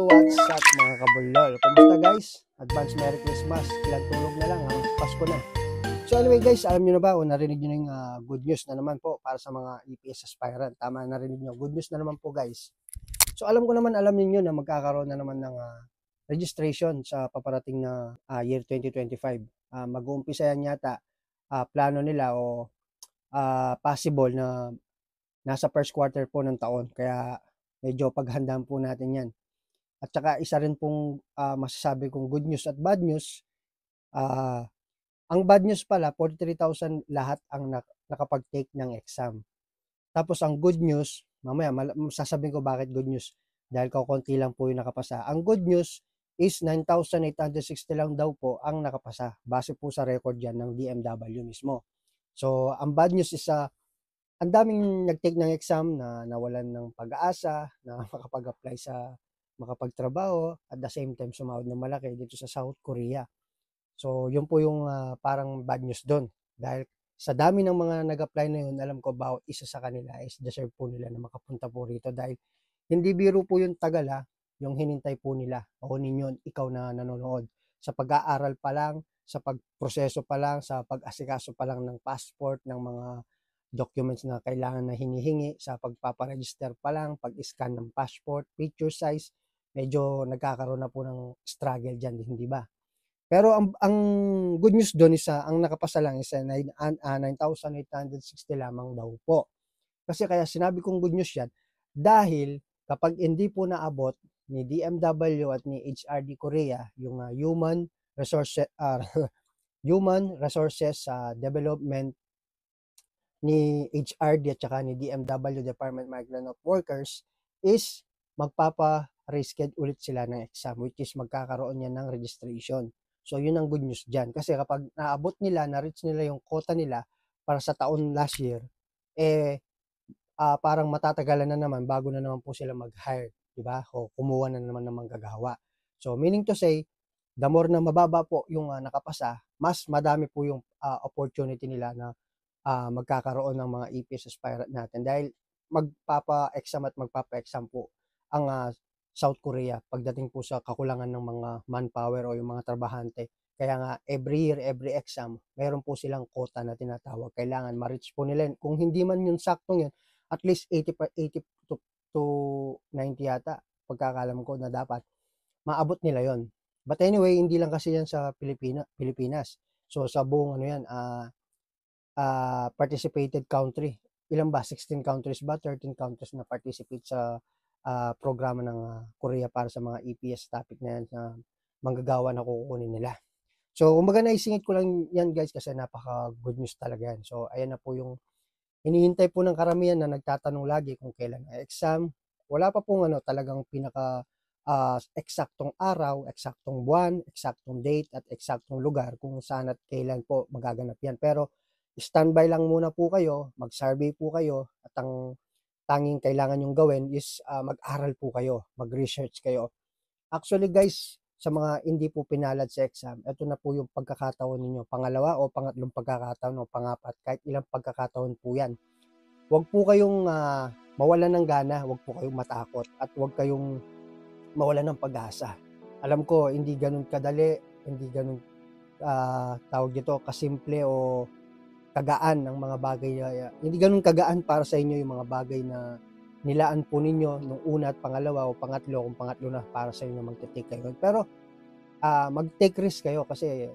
What's up mga kabulol? Kumusta guys? Advance Merry Christmas. Ilang tulog na lang ha? Pasko na. So anyway guys, alam nyo na ba o narinig nyo na yung good news na naman po para sa mga EPS aspirant. Tama, narinig nyo. Good news na naman po guys. So alam ko naman, alam niyo na magkakaroon na naman ng registration sa paparating na year 2025. Mag-uumpisa yan yata. Plano nila o possible na nasa first quarter po ng taon. Kaya medyo paghandaan po natin yan. At saka isa rin pong masasabi kong good news at bad news. Ang bad news pala, 43,000 lahat ang nakapag-take ng exam. Tapos ang good news, mamaya sasabihin ko bakit good news. Dahil kaunti lang po yung nakapasa. Ang good news is 9,860 lang daw po ang nakapasa. Base po sa record yan ng DMW mismo. So ang bad news is ang daming nag-take ng exam na nawalan ng pag-asa na makapag-apply sa makapagtrabaho at the same time sumahod ng malaki dito sa South Korea. So yun po yung parang bad news doon. Dahil sa dami ng mga nag-apply na yun, alam ko bawat isa sa kanila is deserve po nila na makapunta po rito. Dahil hindi biro po yung tagal yung hinintay po nila o ninyo, ikaw na nanonood. Sa pag-aaral pa lang, sa pagproseso pa lang, sa pag-asikaso pa lang ng passport, ng mga documents na kailangan na hinihingi, sa pagpaparegister pa lang, pag-scan ng passport, picture size, medyo nagkakaroon na po ng struggle dyan, hindi ba? Pero ang good news doon is ang nakapasa lang is 9,860 lamang daw po. Kasi kaya sinabi kong good news yan, dahil kapag hindi po naabot ni DMW at ni HRD Korea, yung Human Resources Development ni HRD at saka ni DMW, Department of Migrant Workers, is magpapa-reschedule ulit sila ng exam, which is magkakaroon yan ng registration. So yun ang good news dyan. Kasi kapag naabot nila, na-reach nila yung quota nila para sa taon last year, parang matatagalan na naman bago na naman po sila mag-hire, di ba? O kumuha na naman ng manggagawa. So meaning to say, the more na mababa po yung nakapasa, mas madami po yung opportunity nila na magkakaroon ng mga EPS aspirant natin dahil magpapa-exam at magpapa-exam po ang South Korea pagdating po sa kakulangan ng mga manpower o yung mga trabahante. Kaya nga every year, every exam, meron po silang quota na tinatawag. Kailangan ma-reach po nila. Kung hindi man yung saktong yun, at least 80 to 90 yata, pagkakalam ko na dapat maabot nila yon. But anyway, hindi lang kasi yan sa Pilipinas. So sa buong participated country. Ilan ba? 16 countries ba? 13 countries na participate sa programa ng Korea para sa mga EPS topic na yan na manggagawa na kukunin nila. So, kumbaga naisingit ko lang yan guys kasi napaka good news talaga yan. So, ayan na po yung hinihintay po ng karamihan na nagtatanong lagi kung kailan ang exam. Wala pa pong talagang pinaka eksaktong araw, eksaktong buwan, eksaktong date at eksaktong lugar kung saan at kailan po magaganap yan. Pero standby lang muna po kayo, mag-survey po kayo at ang tanging kailangan nyong gawin is mag-aral po kayo, mag-research kayo. Actually guys, sa mga hindi po pinalad sa exam, ito na po yung pagkakataon ninyo. Pangalawa o pangatlong pagkakataon o pangapat, kahit ilang pagkakataon po yan. Huwag po kayong mawalan ng gana, huwag po kayong matakot at huwag kayong mawalan ng pag-asa. Alam ko, hindi ganun kadali, hindi ganun tawag dito, kasimple o kagaan ng mga bagay. Hindi ganun kagaan para sa inyo yung mga bagay na nilaan po ninyo nung una at pangalawa o pangatlo kung pangatlo na para sa inyo magte-take kayo. Pero mag-take risk kayo kasi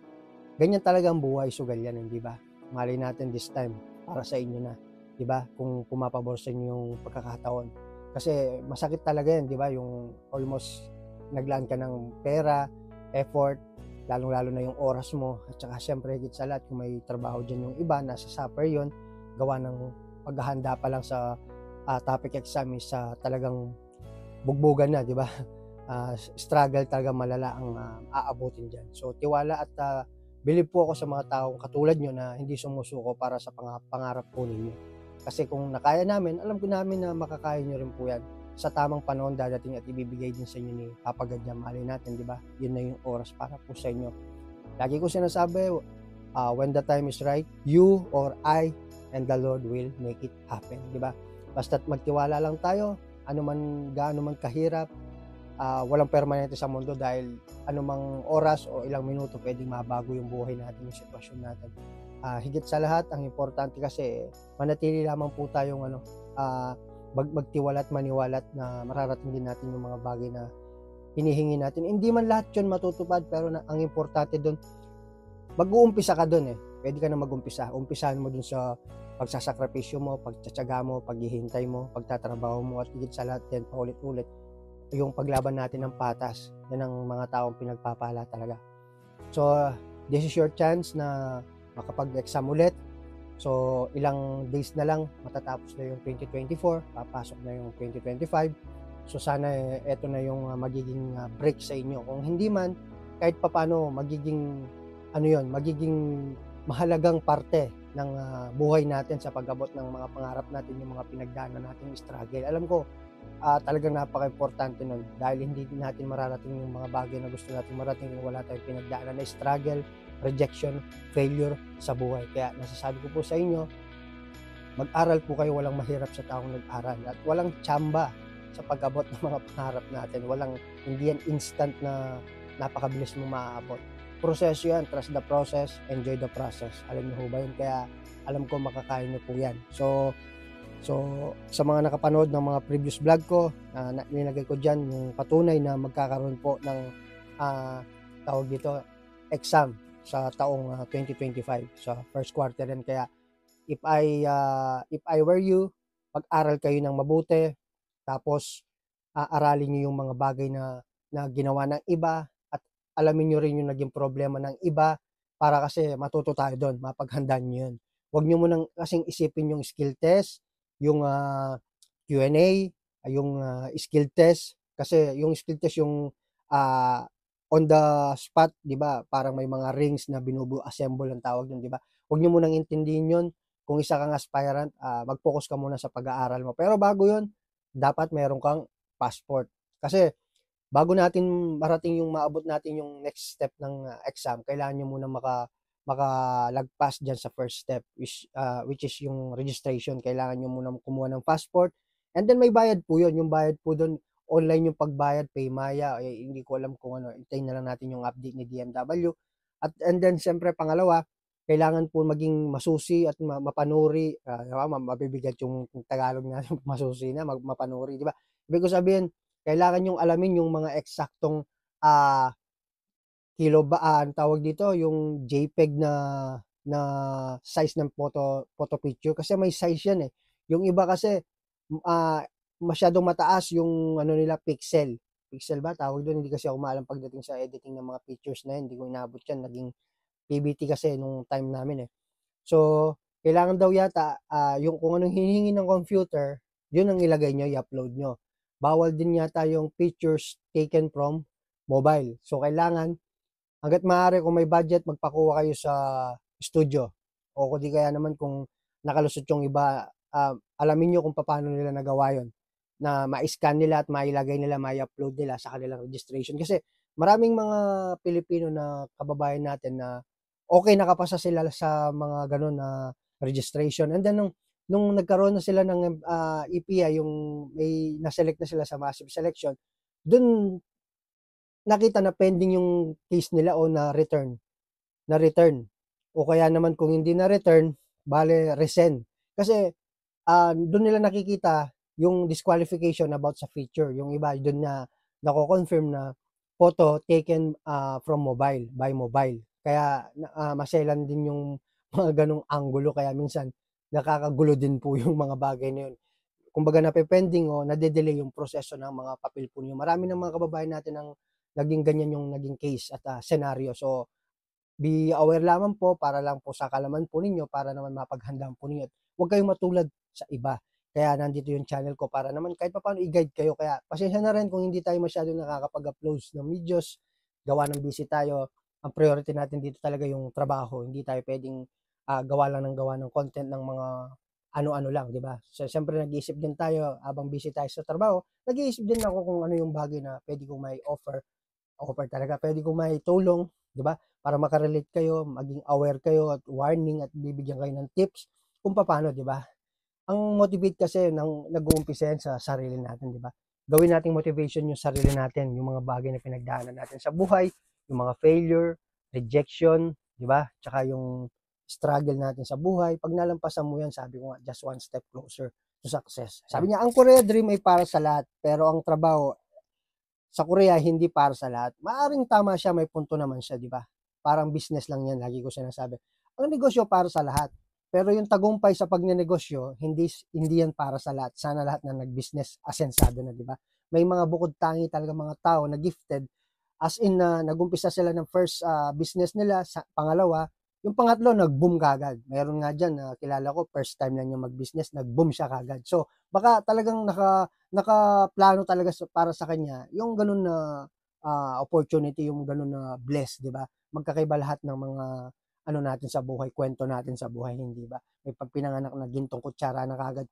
ganyan talaga ang buhay, sugal yan, hindi ba? Malay natin this time para sa inyo na, di ba? Kung pumapabor sa inyo yung pagkakataon. Kasi masakit talaga yan, di ba? Yung almost naglaan ka ng pera, effort, lalong-lalo na yung oras mo at saka syempre higit sa lahat kung may trabaho dyan yung iba, nasa supper yon, gawa ng paghahanda pa lang sa topic exam is talagang bugbugan na, di ba? Struggle talaga malala ang aabutin dyan. So tiwala at believe po ako sa mga taong katulad nyo na hindi sumusuko para sa pangarap po ninyo. Kasi kung nakaya namin, alam ko namin na makakaya nyo rin po yan. Sa tamang panahon dadating at ibibigay din sa inyo ni Papa God yan. Mali natin, di ba? Yun na yung oras para po sa inyo. Lagi ko sinasabi, when the time is right, you or I and the Lord will make it happen, di ba? Basta't magtiwala lang tayo, gaano man kahirap, walang permanente sa mundo dahil anumang oras o ilang minuto pwedeng mabago yung buhay natin, yung sitwasyon natin. Higit sa lahat, ang importante kasi manatili lamang po tayong magtiwala at maniwala na mararating din natin yung mga bagay na hinihingi natin. Hindi man lahat yun matutupad, pero ang importante doon, mag-uumpisa ka doon eh. Pwede ka na mag-umpisa. Umpisahan mo doon sa pagsasakripisyo mo, pagtsatsaga mo, paghihintay mo, pagtatrabaho mo, at higit sa lahat din, paulit-ulit, yung paglaban natin ng patas. Yan ang mga taong pinagpapala talaga. So, this is your chance na makapag-exam ulit. So, ilang days na lang, matatapos na yung 2024, papasok na yung 2025. So, sana eto na yung magiging break sa inyo. Kung hindi man, kahit papano, magiging mahalagang parte ng buhay natin sa pag-abot ng mga pangarap natin, yung mga pinagdaanan nating struggle. Alam ko, talagang napaka-importante nun dahil hindi natin mararating yung mga bagay na gusto natin marating kung wala tayong pinagdaanan na struggle, rejection, failure sa buhay. Kaya nasasabi ko po sa inyo, mag-aral po kayo, walang mahirap sa taong nag-aral at walang tsamba sa pag-abot ng mga pangarap natin. Hindi yan instant na napakabilis mo maaabot. Proseso yan, trust the process, enjoy the process. Alam niyo ho ba yun? Kaya alam ko makakain niyo po yan. So sa mga nakapanood ng mga previous vlog ko, nilagay ko dyan yung patunay na magkakaroon po ng tawag dito, exam sa taong 2025 sa first quarter yan. Kaya if I were you, pag-aral kayo ng mabuti, tapos aralin niyo yung mga bagay na ginawa ng iba at alamin niyo rin yung naging problema ng iba para kasi matuto tayo doon, mapaghandaan niyo yun. Huwag niyo munang kasing isipin yung skill test, yung Q&A, yung skill test, kasi yung skill test yung on the spot, 'di ba? Parang may mga rings na assemble ang tawag doon, 'di ba? Huwag niyo munang intindihin 'yon. Kung isa kang aspirant, mag-focus ka muna sa pag-aaral mo. Pero bago 'yon, dapat meron kang passport. Kasi bago natin marating yung maabot natin yung next step ng exam, kailangan niyo muna makalagpas diyan sa first step, which is yung registration. Kailangan niyo muna kumuha ng passport, and then may bayad po 'yon. Yung bayad po doon, online yung pagbayad, Paymaya, hindi ko alam kung ano, hintayin na lang natin yung update ni DMW. And then siyempre pangalawa, kailangan po maging masusi at mapanuri, mabibigat yung Tagalog natin, masusi na, mapanuri, 'di ba? Ibig ko sabihin, kailangan yung alamin yung mga eksaktong ang tawag dito, yung JPEG na size ng photo picture, kasi may size yan eh. Yung iba kasi masyadong mataas yung nila, pixel. Pixel ba tawag doon? Hindi kasi ako maalam pagdating sa editing ng mga pictures na yun. Hindi ko inabot yan. Naging PBT kasi nung time namin eh. So, kailangan daw yata yung kung anong hinihingi ng computer, yun ang ilagay nyo, i-upload nyo. Bawal din yata yung pictures taken from mobile. So, kailangan hangga't maaari, kung may budget, magpakuha kayo sa studio. O kung di kaya naman kung nakalusot yung iba, alamin nyo kung paano nila nagawa yun. Na ma-scan nila at mailagay nila, ma-upload nila sa kanilang registration. Kasi maraming mga Pilipino na kababayan natin na okay nakapasa sila sa mga ganun na registration. And then nung nagkaroon na sila ng EPI, yung may na-select na sila sa massive selection, dun nakita na pending yung case nila o na-return. O kaya naman kung hindi na-return, bale resend. Kasi doon nila nakikita yung disqualification about sa feature. Yung iba doon na nako-confirm na photo taken from mobile, by mobile. Kaya maselan din yung mga ganong anggulo, kaya minsan nakakagulo din po yung mga bagay na yun. Kumbaga napepending o nade-delay yung proseso ng mga papel po niyo. Marami ng mga kababayan natin ang naging ganyan yung naging case at scenario. So, be aware lamang po para lang po sa kalaman po ninyo, para naman mapaghandaan po ninyo. Huwag kayong matulad sa iba. Kaya nandito yung channel ko para naman kahit paano i-guide kayo. Kaya pasensya na rin kung hindi tayo masyado nakakapag-upload ng videos, gawa ng busy tayo. Ang priority natin dito talaga yung trabaho. Hindi tayo pwedeng gawa ng content ng mga ano-ano lang, di ba? So, siyempre nag-iisip din tayo habang busy tayo sa trabaho. Nag-iisip din ako kung ano yung bagay na pwede kong may offer talaga. Pwede kong may tulong, di ba? Para makarelate kayo, maging aware kayo at warning at bibigyan kayo ng tips kung paano, di ba? Ang motivate kasi nag-uumpisa yan sa sarili natin, di ba? gawin nating motivation yung sarili natin, yung mga bagay na pinagdaanan natin sa buhay, yung mga failure, rejection, di ba? Tsaka yung struggle natin sa buhay. Pag nalampasan mo yan, sabi ko nga, just one step closer to success. Sabi niya, ang Korea Dream ay para sa lahat, pero ang trabaho sa Korea hindi para sa lahat. Maaring tama siya, may punto naman siya, di ba? Parang business lang yan, lagi ko sinasabi. Ang negosyo para sa lahat. Pero yung tagumpay sa pagnenegosyo, hindi yan para sa lahat. Sana lahat na nag-business asensado na, di ba? May mga bukod tangi talaga mga tao na gifted, as in na nag-umpisa sila ng first business nila, pangalawa, yung pangatlo nag-boom kagad. Meron nga diyan na kilala ko, first time lang niya mag-business, nag-boom siya kagad. So, baka talagang nakaplano talaga para sa kanya yung ganun na opportunity, yung ganun na bless, di ba? Magkakaiba lahat ng mga ano natin sa buhay, kwento natin sa buhay, hindi ba? May pagpinanganak na gintong kutsara na kagad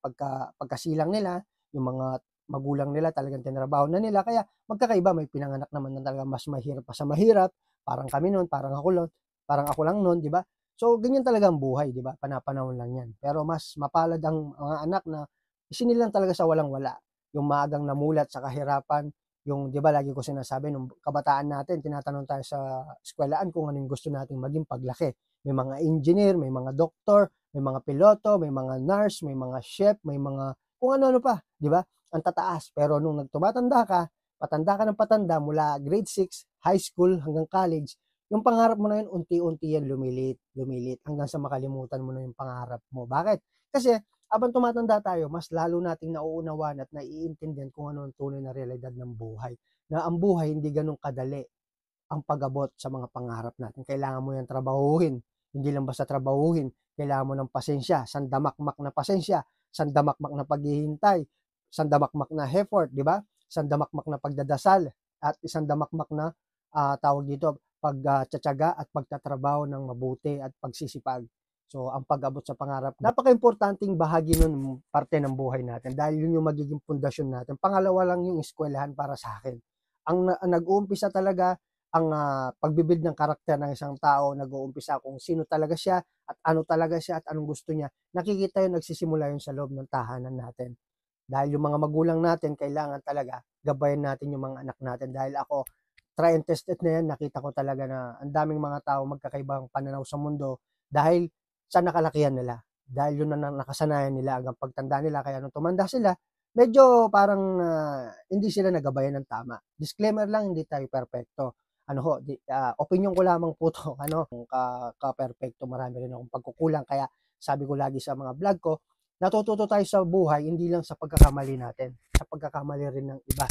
pagkasilang nila, yung mga magulang nila talagang tinrabaho na nila, kaya magkakaiba, may pinanganak naman na talaga mas mahirap pa sa mahirap, parang kami noon, parang ako lang noon, di ba? So, ganyan talaga ang buhay, di ba? Panapanahon lang yan. Pero mas mapalad ang mga anak na isinilang talaga sa walang-wala. Yung maagang namulat sa kahirapan, yung, di ba, lagi ko sinasabi, nung kabataan natin, tinatanong tayo sa eskwelahan kung anong gusto nating maging paglaki. May mga engineer, may mga doktor, may mga piloto, may mga nurse, may mga chef, may mga kung ano-ano pa, di ba? Ang tataas. Pero nung nagtumatanda ka, patanda ka ng patanda mula grade 6, high school hanggang college, yung pangarap mo na yun, unti-unti yan lumilit, hanggang sa makalimutan mo na yung pangarap mo. Bakit? Kasi habang tumatanda tayo, mas lalo nating nauunawan at naiintindihan kung ano ang tunay na realidad ng buhay. Na ang buhay hindi ganun kadali ang pag-abot sa mga pangarap natin. Kailangan mo yan trabahuhin. Hindi lang basta trabahuhin. Kailangan mo ng pasensya, sandamakmak na pasensya, sandamakmak na paghihintay, sandamakmak na effort, di ba? Sandamakmak na pagdadasal, at isang damakmak na tawag dito, pagtsatsaga at pagtatrabaho ng mabuti at pagsisipag. So, ang pag-abot sa pangarap, napaka-importanting bahagi nun, parte ng buhay natin, dahil yun yung magiging pundasyon natin. Pangalawa lang yung eskwelahan para sa akin. Ang nag-uumpisa talaga ang pagbibuild ng karakter ng isang tao, nag-uumpisa kung sino talaga siya at ano talaga siya at anong gusto niya. Nakikita yun, nagsisimula yun sa loob ng tahanan natin. Dahil yung mga magulang natin, kailangan talaga gabayan natin yung mga anak natin. Dahil ako, try and test it na yan, nakita ko talaga na ang daming mga tao magkakaibang pananaw sa mundo dahil sa nakalakihan nila. Dahil yun na nakasanayan nila hanggang pagtanda nila. Kaya nung tumanda sila, medyo parang hindi sila nagabayan ng tama. Disclaimer lang, hindi tayo perfecto. Ano ho, opinion ko lamang po to, ano, ka-perfecto, marami rin akong pagkukulang. Kaya sabi ko lagi sa mga vlog ko, natututo tayo sa buhay, hindi lang sa pagkakamali natin, sa pagkakamali rin ng iba.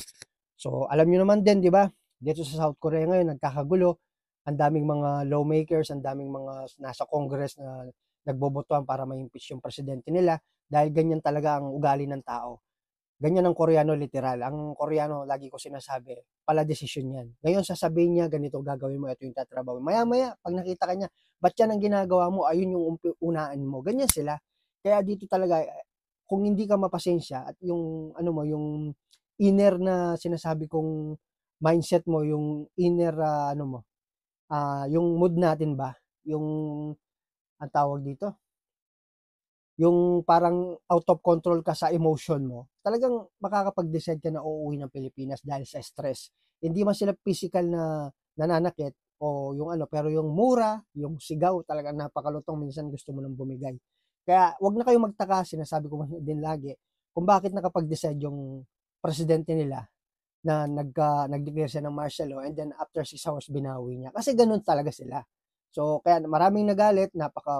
So, alam nyo naman din, di ba? Dito sa South Korea ngayon, nagkakagulo. Ang daming mga lawmakers, ang daming mga nasa Congress na nagbobotohan para ma-impeach yung presidente nila dahil ganyan talaga ang ugali ng tao. Ganyan ang Koreano literal. Ang Koreano, lagi ko sinasabi, pala desisyon yan. Ngayon sasabihin niya, ganito gagawin mo, ito yung tatrabaho. Maya-maya, pag nakita ka niya, ba't yan ang ginagawa mo? Ayun yung unaan mo. Ganyan sila. Kaya dito talaga, kung hindi ka mapasensya at yung, ano mo, yung inner na sinasabi kong mindset mo, yung inner, ano mo, yung mood natin ba? Yung, ang tawag dito, yung parang out of control ka sa emotion mo, talagang makakapag-decide ka na uuwi ng Pilipinas dahil sa stress. Hindi man sila physical na nananakit o yung ano, pero yung mura, yung sigaw, talagang napakalutong, minsan gusto mo nang bumigay. Kaya wag na kayong magtaka, sinasabi ko din lagi, kung bakit nakapag-decide yung presidente nila na nag-declare siya ng martial law and then after 6 hours binawi niya. Kasi ganun talaga sila. So, kaya maraming nagalit,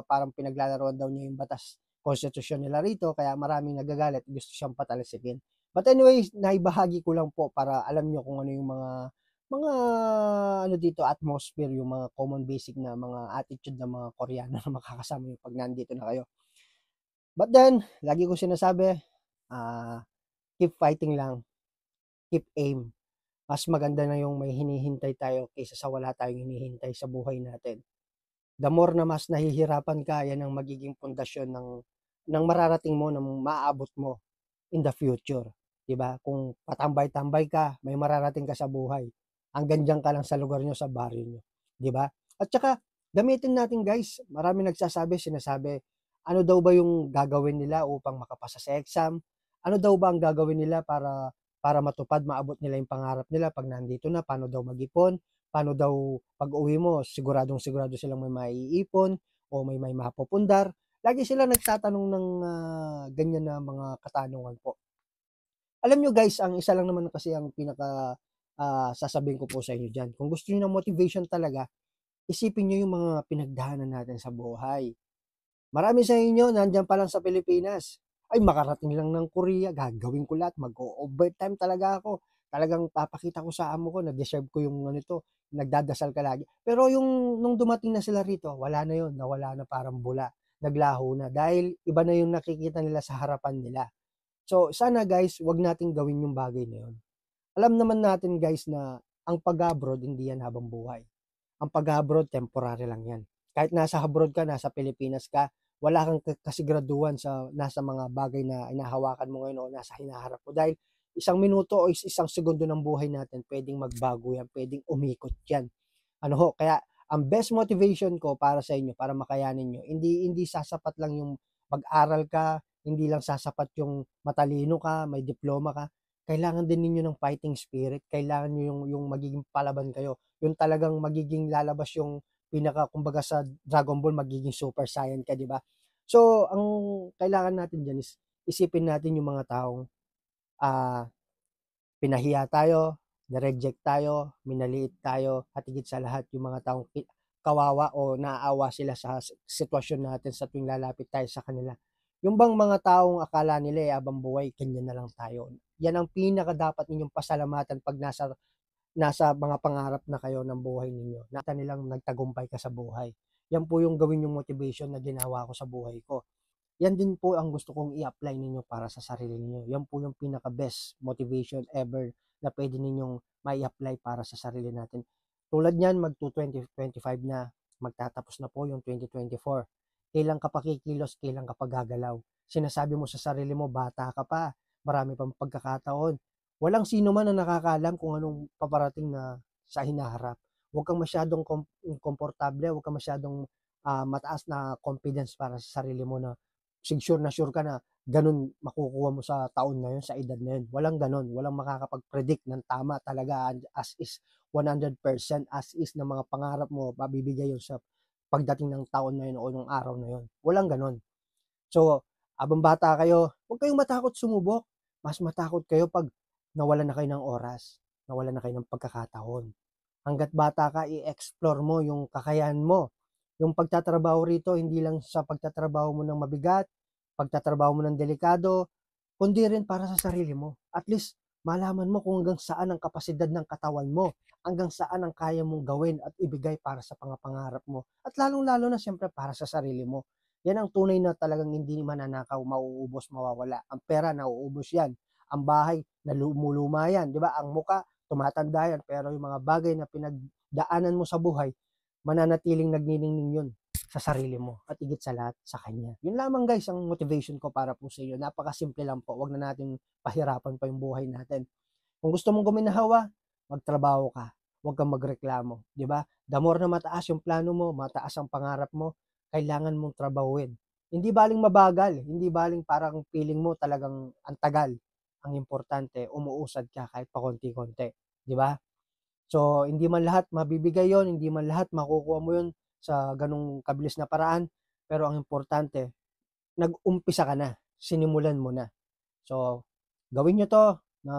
parang pinaglalaroan daw niya yung batas konstitusyon nila rito, kaya maraming nagagalit, gusto siyang patalsikin. But anyway, naibahagi ko lang po para alam nyo kung ano yung mga ano dito, atmosphere, yung mga common basic na mga attitude ng mga Koreano na makakasama nyo pag nandito na kayo. But then, lagi ko sinasabi, keep fighting lang, keep aim. Mas maganda na yung may hinihintay tayo kaysa sa wala tayong hinihintay sa buhay natin. The more na mas nahihirapan ka, yan ang magiging pundasyon ng mararating mo, ng maaabot mo in the future. 'Di ba? Kung patambay-tambay ka, may mararating ka sa buhay. Hanggang diyan ka lang sa lugar nyo, sa baryo nyo. 'Di ba? At saka, gamitin natin guys, marami sinasabi, ano daw ba yung gagawin nila upang makapasa sa exam? Ano daw ba ang gagawin nila para para matupad, maabot nila yung pangarap nila 'pag nandito na, paano daw mag-ipon, paano daw pag-uwi mo siguradong-sigurado silang may maiipon o may mapupundar. Lagi sila nagtatanong ng, ganyan na mga katanungan po. Alam niyo guys, ang isa lang naman kasi ang pinaka, sasabihin ko po sa inyo diyan, kung gusto niyo ng motivation talaga, isipin niyo yung mga pinagdaanan natin sa buhay. Marami sa inyo nandiyan pa lang sa Pilipinas, "Ay makarating lang ng Korea gagawin ko lahat, mag-o-overtime talaga ako. Talagang papakita ko sa amo ko na deserve ko yung ganito." Nagdadasal ka lagi. Pero yung nung dumating na sila rito, wala na yun, nawala na parang bula, naglaho na dahil iba na yung nakikita nila sa harapan nila. So, sana guys, 'wag nating gawin yung bagay na yun. Alam naman natin guys na ang pag-abroad hindi yan habang buhay. Ang pag-abroad temporary lang yan. Kahit nasa abroad ka, nasa Pilipinas ka, wala kang kasiguraduhan sa nasa mga bagay na hinahawakan mo ngayon o nasa hinaharap mo. Dahil isang minuto o isang segundo ng buhay natin, pwedeng magbago yan, pwedeng umikot yan. Ano ho, kaya ang best motivation ko para sa inyo, para makayanin nyo, hindi hindi sasapat lang yung mag-aral ka, hindi lang sasapat yung matalino ka, may diploma ka. Kailangan din ninyo ng fighting spirit, kailangan nyo yung magiging palaban kayo, yung talagang magiging lalabas yung pinaka, kumbaga sa Dragon Ball, magiging Super Saiyan ka, di ba? So, ang kailangan natin dyan is isipin natin yung mga taong ah, pinahiya tayo, na-reject tayo, minaliit tayo, at higit sa lahat yung mga taong kawawa o naaawa sila sa sitwasyon natin sa tuwing lalapit tayo sa kanila. Yung bang mga taong akala nila abang buhay, ganyan na lang tayo. Yan ang pinaka dapat ninyong pasalamatan 'pag nasa mga pangarap na kayo ng buhay ninyo. Nakita nilang nagtagumpay ka sa buhay. Yan po yung gawin yung motivation na ginawa ko sa buhay ko. Yan din po ang gusto kong i-apply ninyo para sa sarili ninyo. Yan po yung pinaka-best motivation ever na pwede ninyong mai-apply para sa sarili natin. Tulad niyan, magto-2025 na, magtatapos na po yung 2024. Kailan ka pa kikilos, kailan ka pa gagalaw. Sinasabi mo sa sarili mo, bata ka pa, marami pang pagkakataon. Walang sino man ang nakakaalam kung anong paparating na sa hinaharap. Huwag kang masyadong komportable, huwag kang masyadong mataas na confidence para sa sarili mo na sure ka na ganun makukuha mo sa taon na yun, sa edad na yun. Walang ganun. Walang makakapag-predict ng tama talaga as is 100% as is na mga pangarap mo, mabibigay yun sa pagdating ng taon na yun o ng araw na yun. Walang ganun. So, habang bata kayo, huwag kayong matakot sumubok. Mas matakot kayo pag nawalan na kayo ng oras, nawalan na kayo ng pagkakataon. Hangga't bata ka, i-explore mo yung kakayahan mo. Yung pagtatrabaho rito, hindi lang sa pagtatrabaho mo ng mabigat, pagtatrabaho mo ng delikado, kundi rin para sa sarili mo. At least, malaman mo kung hanggang saan ang kapasidad ng katawan mo, hanggang saan ang kaya mong gawin at ibigay para sa pangarap mo. At lalong-lalo na siyempre para sa sarili mo. Yan ang tunay na talagang hindi mananakaw, mauubos, mawawala. Ang pera, nauubos yan. Ang bahay, nalumuluma yan. Di ba? Ang muka, tumatanda yan. Pero yung mga bagay na pinagdaanan mo sa buhay, mananatiling nagniningning yun sa sarili mo at higit sa lahat sa kanya. Yun lamang guys ang motivation ko para po sa iyo. Napakasimple lang po. Huwag na natin pahirapan pa yung buhay natin. Kung gusto mong guminahawa, magtrabaho ka. Huwag kang magreklamo, 'di ba? The more na mataas yung plano mo, mataas ang pangarap mo, kailangan mong trabahuin. Hindi baling mabagal, hindi baling parang feeling mo talagang ang tagal. Ang importante, umuusad ka kahit pa konti-konti, 'di ba? So, hindi man lahat mabibigay yon, hindi man lahat makukuha mo yon sa ganung kabilis na paraan, pero ang importante, nag-umpisa ka na, sinimulan mo na. So, gawin nyo to na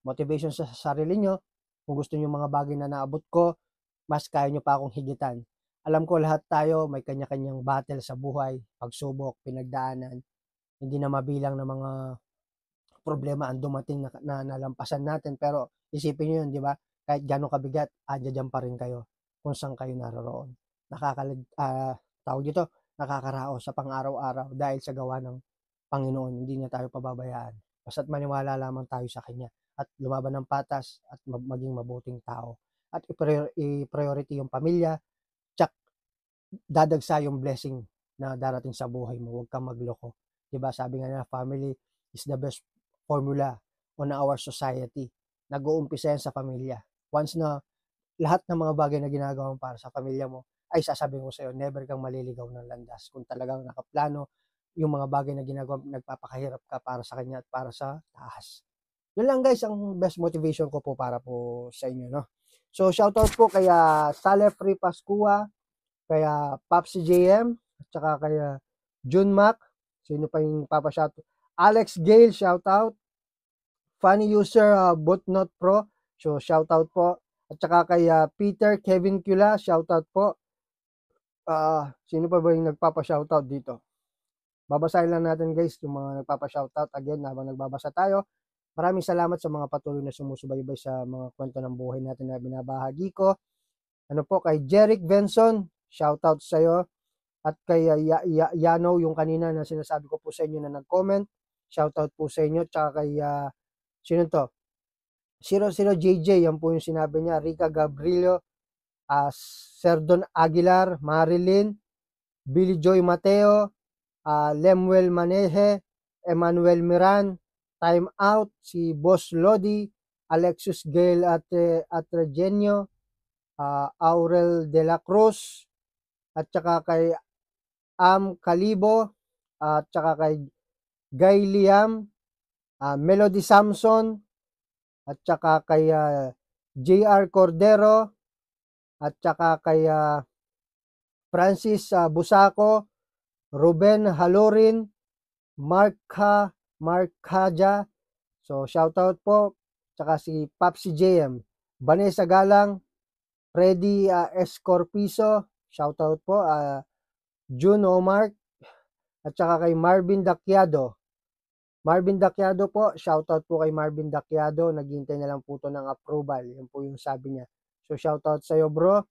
motivation sa sarili nyo. Kung gusto nyo mga bagay na naabot ko, mas kaya nyo pa akong higitan. Alam ko lahat tayo may kanya-kanyang battle sa buhay, pagsubok, pinagdaanan, hindi na mabilang na mga problema ang dumating na nalampasan natin. Pero isipin nyo yun, di ba? Kahit gano'ng kabigat, dyan pa rin kayo kung saan kayo naroroon. Tawag dito, nakakaraos sa pang-araw-araw dahil sa gawa ng Panginoon. Hindi niya tayo pababayaan. Basta't maniwala lamang tayo sa Kanya at lumaban ng patas at maging mabuting tao. At i-priority yung pamilya, tsak dadagsa yung blessing na darating sa buhay mo. Huwag kang magloko. Diba? Sabi nga nila, family is the best formula on our society. Nag-uumpisa yan sa pamilya. Once na lahat ng mga bagay na ginagawa mo para sa pamilya mo, ay sasabihin ko sa iyo, never kang maliligaw ng landas. Kung talagang nakaplano, yung mga bagay na ginagawa, nagpapakahirap ka para sa kanya at para sa taas. Yun lang guys, ang best motivation ko po para po sa inyo, no? So, shoutout po kay Saleh Free Pascua, kay Pops JM, at saka kay Jun Mac. Sino pa yung papashoutout? Alex Gale, shoutout. Funny user, Botnot Pro. So, shoutout po. At saka kay Peter Kevin Cula, shoutout po. Sino pa ba yung nagpapa-shoutout dito? Babasahin lang natin guys yung mga nagpapa-shoutout again habang nagbabasa tayo. Maraming salamat sa mga patuloy na sumusubaybay sa mga kwento ng buhay natin na binabahagi ko. Ano po, kay Jeric Benson, shoutout sa iyo. At kay Yano, yung kanina na sinasabi ko po sa inyo na nag-comment, shoutout po sa inyo. Tsaka kay, sino to? 00JJ, yan po yung sinabi niya. Rica Gabrilio, Serdon Aguilar, Marilyn, Billy Joy Mateo, Lemuel Maneje, Emmanuel Miran, Time Out, si Boss Lodi, Alexis Gail at Regenio, Aurel de la Cruz, at saka kay Calibo, at saka kay Guy Liam, Melody Samson, at saka kay JR Cordero, at saka kay Francis Busaco, Ruben Halorin, Markaja, so shoutout po, tsaka si Popsi JM, Vanessa Galang, Freddy Escorpiso, shoutout po, June Omar, at saka kay Marvin Daciado. Marvin Daciado po, shoutout po kay Marvin Daciado, naghihintay na lang po to ng approval, yun po yung sabi niya. So shoutout sa iyo bro.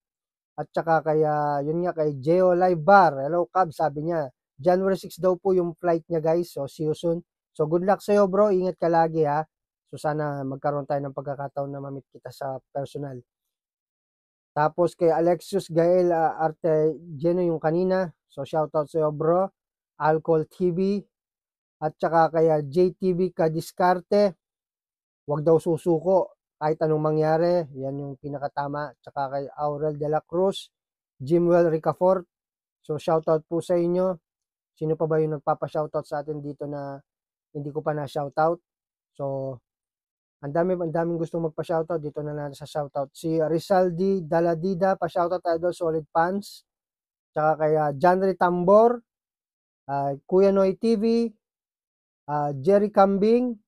At saka kay, yun nga, kay Geo Live Bar. Hello, Cab, sabi niya. January 6 daw po yung flight niya, guys. So, see you soon. So, good luck sa'yo, bro. Ingat ka lagi, ha. So, sana magkaroon tayo ng pagkakataon na mamit kita sa personal. Tapos, kay Alexius Gael Arte Geno yung kanina. So, shoutout sa'yo, bro. Alcohol TV. At saka kay JTV Kadiskarte. Huwag daw susuko. Kahit anong mangyari, yan yung pinakatama. Tsaka kay Aurel de la Cruz, Jimwell Ricafort. So, shoutout po sa inyo. Sino pa ba yung nagpapa-shoutout sa atin dito na hindi ko pa na-shoutout? So, ang daming gustong magpa-shoutout. Dito na natin sa shoutout. Si Rizaldi Daladida, pa-shoutout idol, solid fans. Tsaka kay Janry Tambor, Kuya Noy TV, Jerry Cambing,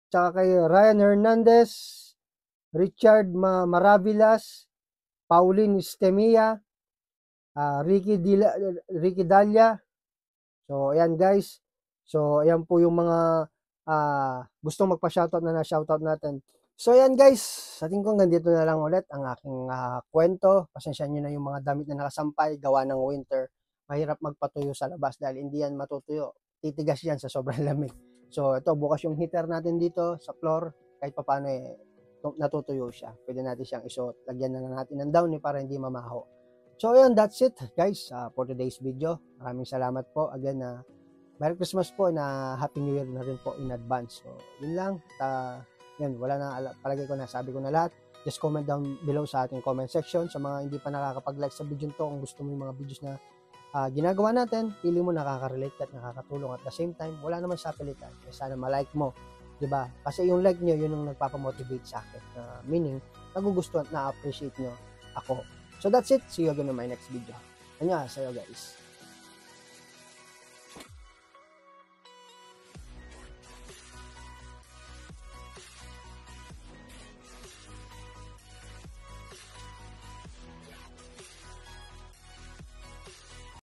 tsaka kay Ryan Hernandez, Richard Maravilas, Pauline Stemia, Ricky Dalia. So, ayan guys. So, ayan po yung mga gustong magpa-shoutout na na-shoutout natin. So, ayan guys. Sa tingin ko hanggang dito na lang ulit ang aking kwento. Pasensya nyo na yung mga damit na nakasampay, gawa ng winter. Mahirap magpatuyo sa labas dahil hindi yan matutuyo. Titigas yan sa sobrang lamig. So, ito, bukas yung heater natin dito sa floor. Kahit pa paano natutuyo siya. Pwede natin siyang isuot. Lagyan na natin ng downy para hindi mamaho. So, ayun, that's it, guys, for today's video. Maraming salamat po. Again, Merry Christmas po na Happy New Year na rin po in advance. So, yun lang. Yan, wala na, palagay ko na, sabi ko na lahat. Just comment down below sa ating comment section. Sa mga hindi pa nakakapag-like sa video to, kung gusto mo yung mga videos na ginagawa natin, pili mo nakaka-relate at nakakatulong at the same time, wala naman sa pilitan. Kaya sana ma-like mo, diba? Kasi yung like nyo, yun yung nagpapamotivate sa akin. Meaning, nagugustuhan at na-appreciate nyo ako. So that's it. See you again in my next video. Annyeonghaseyo guys.